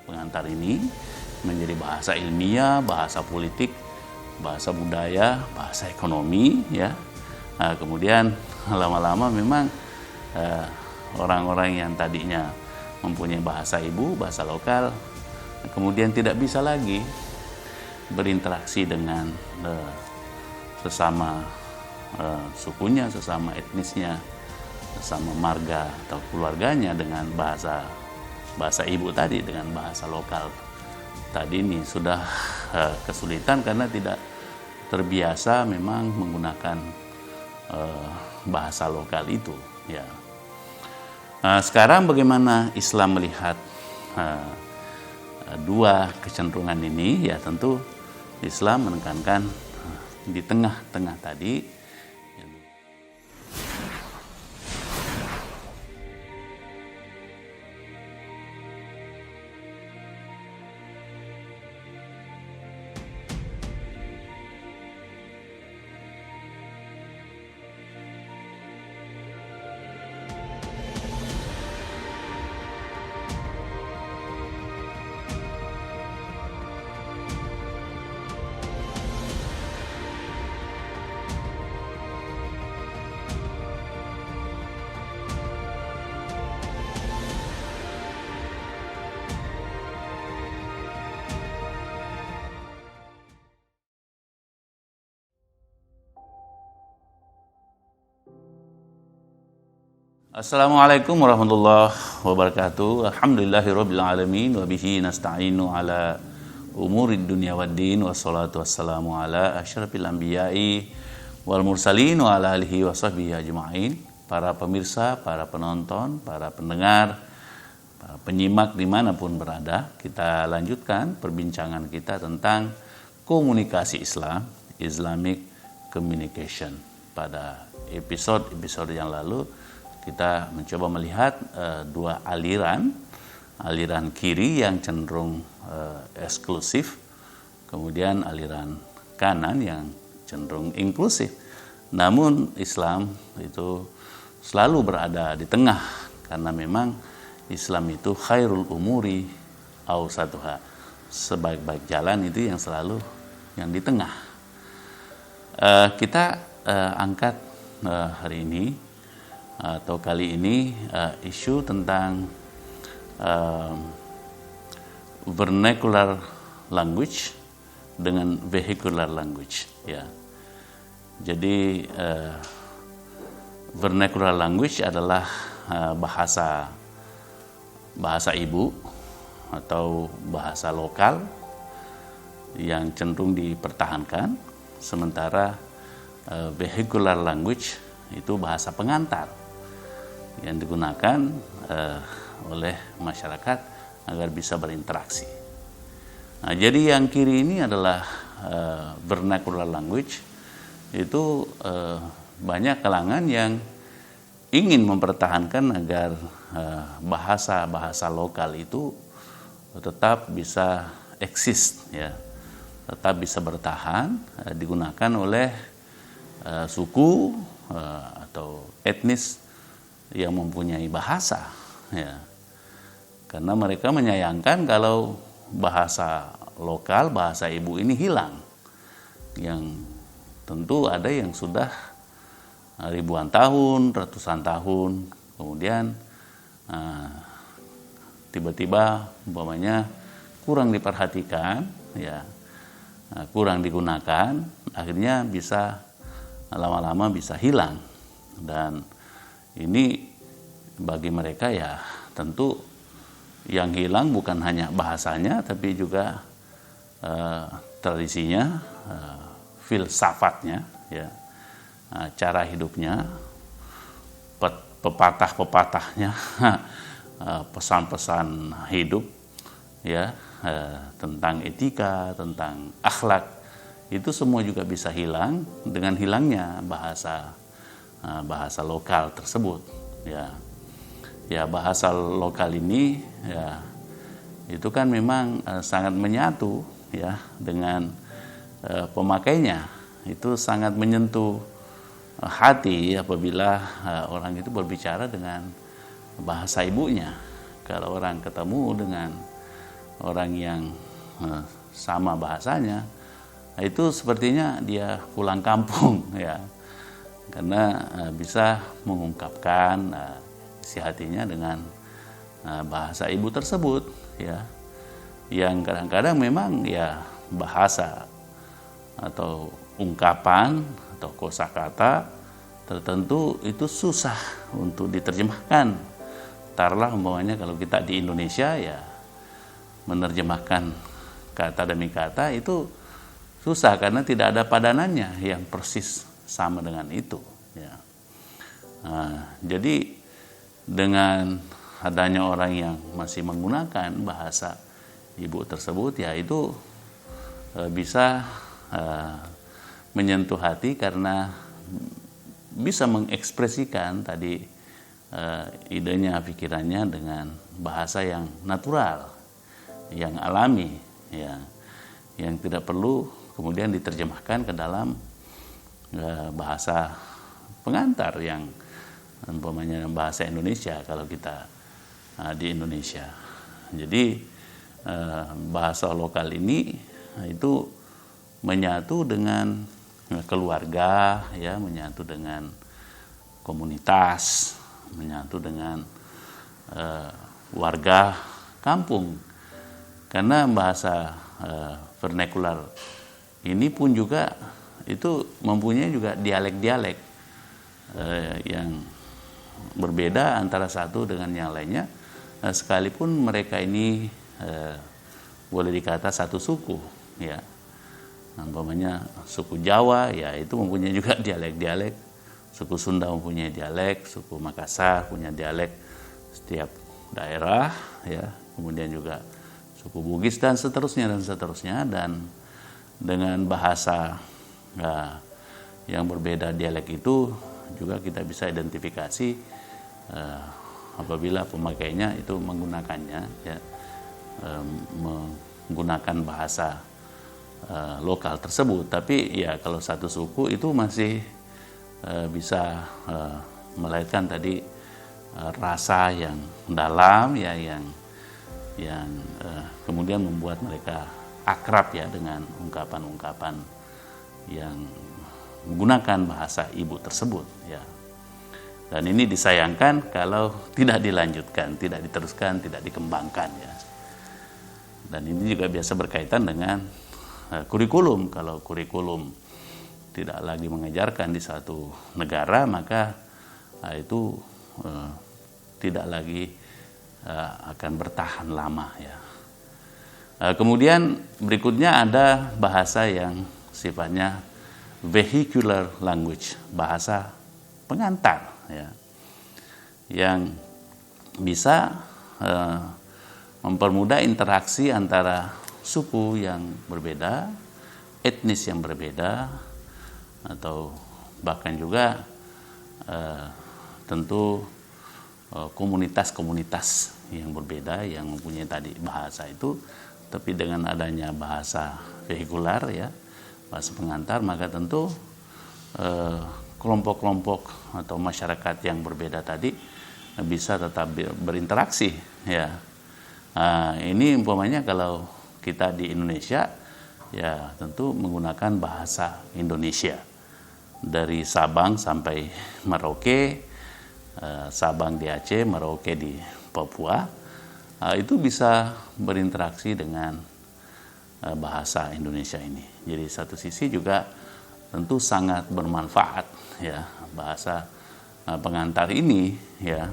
pengantar ini menjadi bahasa ilmiah, bahasa politik, bahasa budaya, bahasa ekonomi, ya. Nah, kemudian lama-lama memang orang-orang yang tadinya mempunyai bahasa ibu, bahasa lokal, kemudian tidak bisa lagi berinteraksi dengan sesama sukunya, sesama etnisnya, sesama marga atau keluarganya dengan bahasa ibu tadi, dengan bahasa lokal tadi ini sudah kesulitan karena tidak terbiasa memang menggunakan bahasa lokal itu, ya. Sekarang bagaimana Islam melihat dua kecenderungan ini? Ya tentu Islam menekankan di tengah-tengah tadi. Assalamualaikum warahmatullahi wabarakatuh. Alhamdulillahirabbil alamin wa bihi nasta'inu ala umurid dunya waddin, wassalatu wassalamu ala asyrafil anbiya'i wal mursalin wa ala alihi wa sahbihi ajma'in. Para pemirsa, para penonton, para pendengar, para penyimak dimanapun berada, kita lanjutkan perbincangan kita tentang komunikasi Islam, Islamic Communication. Pada episode yang lalu kita mencoba melihat dua aliran kiri yang cenderung eksklusif, kemudian aliran kanan yang cenderung inklusif. Namun Islam itu selalu berada di tengah, karena memang Islam itu khairul umuri awsatuha, sebaik-baik jalan itu yang selalu yang di tengah. Kita angkat hari ini atau kali ini isu tentang vernacular language dengan vehicular language, ya. Jadi vernacular language adalah bahasa ibu atau bahasa lokal yang cenderung dipertahankan, sementara vehicular language itu bahasa pengantar yang digunakan oleh masyarakat agar bisa berinteraksi. Nah, jadi yang kiri ini adalah vernacular language. Itu banyak kalangan yang ingin mempertahankan agar bahasa-bahasa lokal itu tetap bisa eksis, ya, tetap bisa bertahan, digunakan oleh suku atau etnis yang mempunyai bahasa, ya. Karena mereka menyayangkan kalau bahasa lokal, bahasa ibu ini hilang, yang tentu ada yang sudah ribuan tahun, ratusan tahun, kemudian tiba-tiba umpamanya kurang diperhatikan, ya, kurang digunakan, akhirnya bisa lama-lama bisa hilang. Dan ini bagi mereka ya tentu yang hilang bukan hanya bahasanya, tapi juga tradisinya, filsafatnya, ya, cara hidupnya, pepatah-pepatahnya, pesan-pesan hidup, ya, tentang etika, tentang akhlak, itu semua juga bisa hilang dengan hilangnya bahasa lokal tersebut, ya. Ya, bahasa lokal ini, ya, itu kan memang sangat menyatu, ya, dengan pemakainya. Itu sangat menyentuh hati apabila orang itu berbicara dengan bahasa ibunya. Kalau orang ketemu dengan orang yang sama bahasanya, itu sepertinya dia pulang kampung ya, karena bisa mengungkapkan isi hatinya dengan bahasa ibu tersebut ya, yang kadang-kadang memang ya bahasa atau ungkapan atau kosakata tertentu itu susah untuk diterjemahkan. Taruhlah umpamanya kalau kita di Indonesia ya menerjemahkan kata demi kata itu susah karena tidak ada padanannya yang persis sama dengan itu ya. Jadi dengan adanya orang yang masih menggunakan bahasa ibu tersebut ya itu bisa menyentuh hati karena bisa mengekspresikan tadi idenya, pikirannya dengan bahasa yang natural, yang alami ya, yang tidak perlu kemudian diterjemahkan ke dalam bahasa pengantar yang umpamanya bahasa Indonesia kalau kita di Indonesia. Jadi bahasa lokal ini itu menyatu dengan keluarga ya, menyatu dengan komunitas, menyatu dengan warga kampung. Karena bahasa vernakular ini pun juga itu mempunyai juga dialek-dialek yang berbeda antara satu dengan yang lainnya, sekalipun mereka ini boleh dikata satu suku ya. Umpamanya suku Jawa ya itu mempunyai juga dialek-dialek, suku Sunda mempunyai dialek, suku Makassar punya dialek setiap daerah ya, kemudian juga suku Bugis dan seterusnya, dan dengan bahasa yang berbeda dialek itu juga kita bisa identifikasi apabila pemakainya itu menggunakannya ya, menggunakan bahasa lokal tersebut. Tapi ya kalau satu suku itu masih bisa melahirkan tadi rasa yang dalam ya, yang kemudian membuat mereka akrab ya dengan ungkapan-ungkapan yang menggunakan bahasa ibu tersebut ya. Dan ini disayangkan kalau tidak dilanjutkan, tidak diteruskan, tidak dikembangkan ya. Dan ini juga biasa berkaitan dengan kurikulum. Kalau kurikulum tidak lagi mengajarkan di satu negara, maka itu tidak lagi akan bertahan lama ya. Kemudian berikutnya ada bahasa yang sifatnya vehicular language, bahasa pengantar ya, yang bisa mempermudah interaksi antara suku yang berbeda, etnis yang berbeda, atau bahkan juga tentu komunitas-komunitas yang berbeda yang mempunyai tadi bahasa itu, tapi dengan adanya bahasa vehikular ya, bahasa pengantar, maka tentu kelompok-kelompok atau masyarakat yang berbeda tadi bisa tetap berinteraksi ya. Ini umpamanya kalau kita di Indonesia ya tentu menggunakan bahasa Indonesia dari Sabang sampai Merauke, Sabang di Aceh, Merauke di Papua, itu bisa berinteraksi dengan bahasa Indonesia ini. Jadi satu sisi juga tentu sangat bermanfaat ya bahasa pengantar ini ya.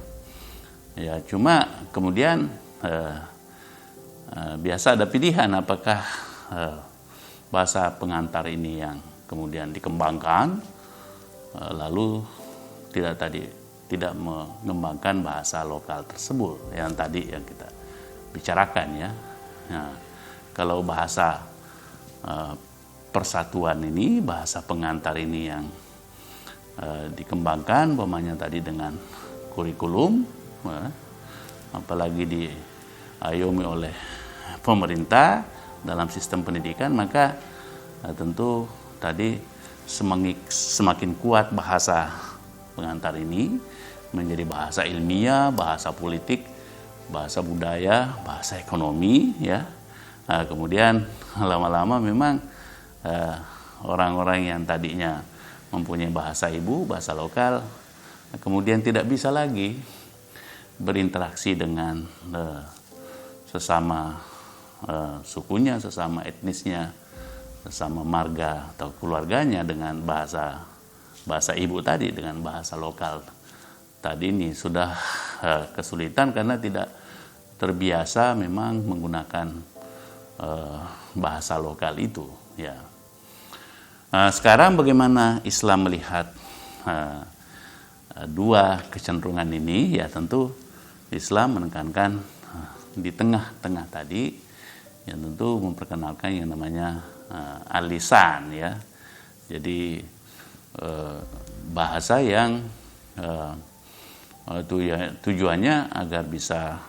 Ya cuma kemudian biasa ada pilihan apakah bahasa pengantar ini yang kemudian dikembangkan lalu tidak mengembangkan bahasa lokal tersebut yang tadi yang kita bicarakan ya. Nah, kalau bahasa persatuan ini, bahasa pengantar ini yang dikembangkan umpamanya tadi dengan kurikulum, apalagi diayomi oleh pemerintah dalam sistem pendidikan, maka tentu tadi semakin kuat bahasa pengantar ini menjadi bahasa ilmiah, bahasa politik, bahasa budaya, bahasa ekonomi, ya. Kemudian lama-lama memang orang-orang yang tadinya mempunyai bahasa ibu, bahasa lokal, kemudian tidak bisa lagi berinteraksi dengan sesama sukunya, sesama etnisnya, sesama marga atau keluarganya dengan bahasa ibu tadi, dengan bahasa lokal tadi. Ini sudah kesulitan karena tidak terbiasa memang menggunakan bahasa lokal itu, ya. Sekarang bagaimana Islam melihat dua kecenderungan ini? Ya tentu Islam menekankan di tengah-tengah tadi, yang tentu memperkenalkan yang namanya al-lisan, ya. Jadi bahasa yang tujuannya agar bisa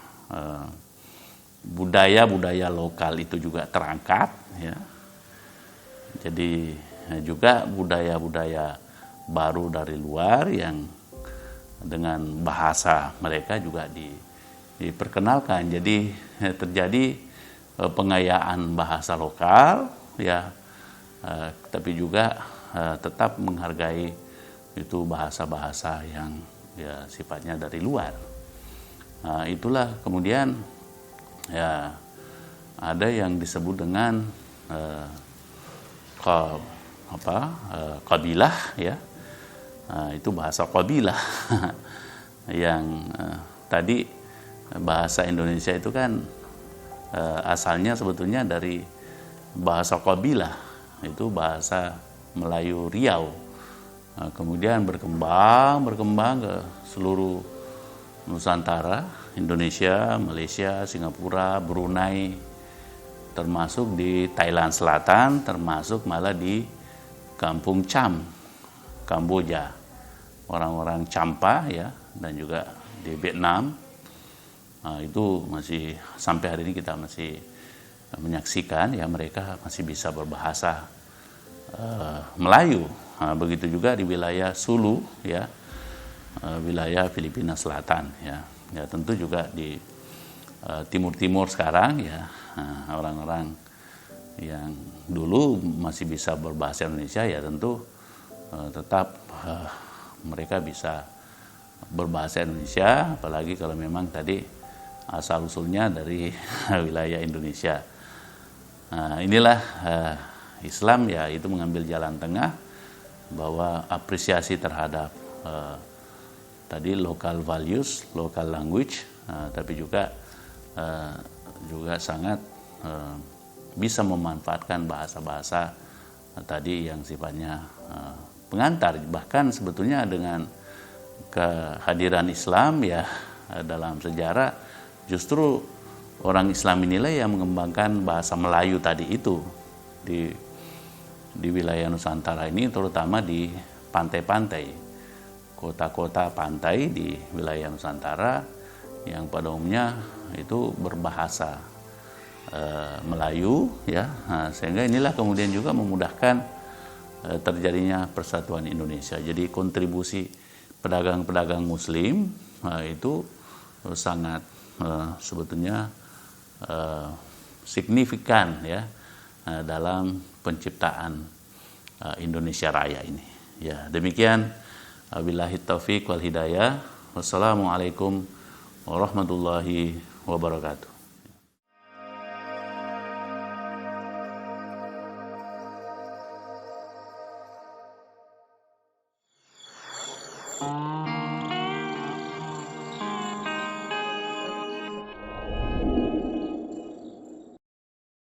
budaya-budaya lokal itu juga terangkat, ya. Jadi juga budaya-budaya baru dari luar yang dengan bahasa mereka juga diperkenalkan. Jadi terjadi pengayaan bahasa lokal, ya, tapi juga tetap menghargai itu bahasa-bahasa yang ya sifatnya dari luar. Itulah kemudian ya ada yang disebut dengan kabilah, ya. Itu bahasa kabilah yang tadi bahasa Indonesia itu kan asalnya sebetulnya dari bahasa kabilah, itu bahasa Melayu Riau. Kemudian berkembang ke seluruh Nusantara, Indonesia, Malaysia, Singapura, Brunei, termasuk di Thailand Selatan, termasuk malah di Kampung Cham, Kamboja, orang-orang Champa, ya, dan juga di Vietnam. Itu masih sampai hari ini kita masih menyaksikan, ya, mereka masih bisa berbahasa Melayu. Begitu juga di wilayah Sulu, ya, wilayah Filipina Selatan, ya. Ya tentu juga di timur sekarang, ya, orang-orang yang dulu masih bisa berbahasa Indonesia, ya tentu tetap mereka bisa berbahasa Indonesia, apalagi kalau memang tadi asal usulnya dari wilayah Indonesia. Inilah Islam, ya, itu mengambil jalan tengah bahwa apresiasi terhadap tadi local values, local language, tapi juga sangat bisa memanfaatkan bahasa-bahasa tadi yang sifatnya pengantar. Bahkan sebetulnya dengan kehadiran Islam, ya, dalam sejarah justru orang Islam inilah yang mengembangkan bahasa Melayu tadi itu di wilayah Nusantara ini, terutama di pantai-pantai, kota-kota pantai di wilayah Nusantara yang pada umumnya itu berbahasa Melayu, ya. Sehingga inilah kemudian juga memudahkan terjadinya persatuan Indonesia. Jadi kontribusi pedagang-pedagang Muslim itu sangat sebetulnya signifikan, ya, dalam penciptaan Indonesia Raya ini. Ya, demikian. Wabillahi taufiq wal hidayah. Wassalamualaikum warahmatullahi wabarakatuh.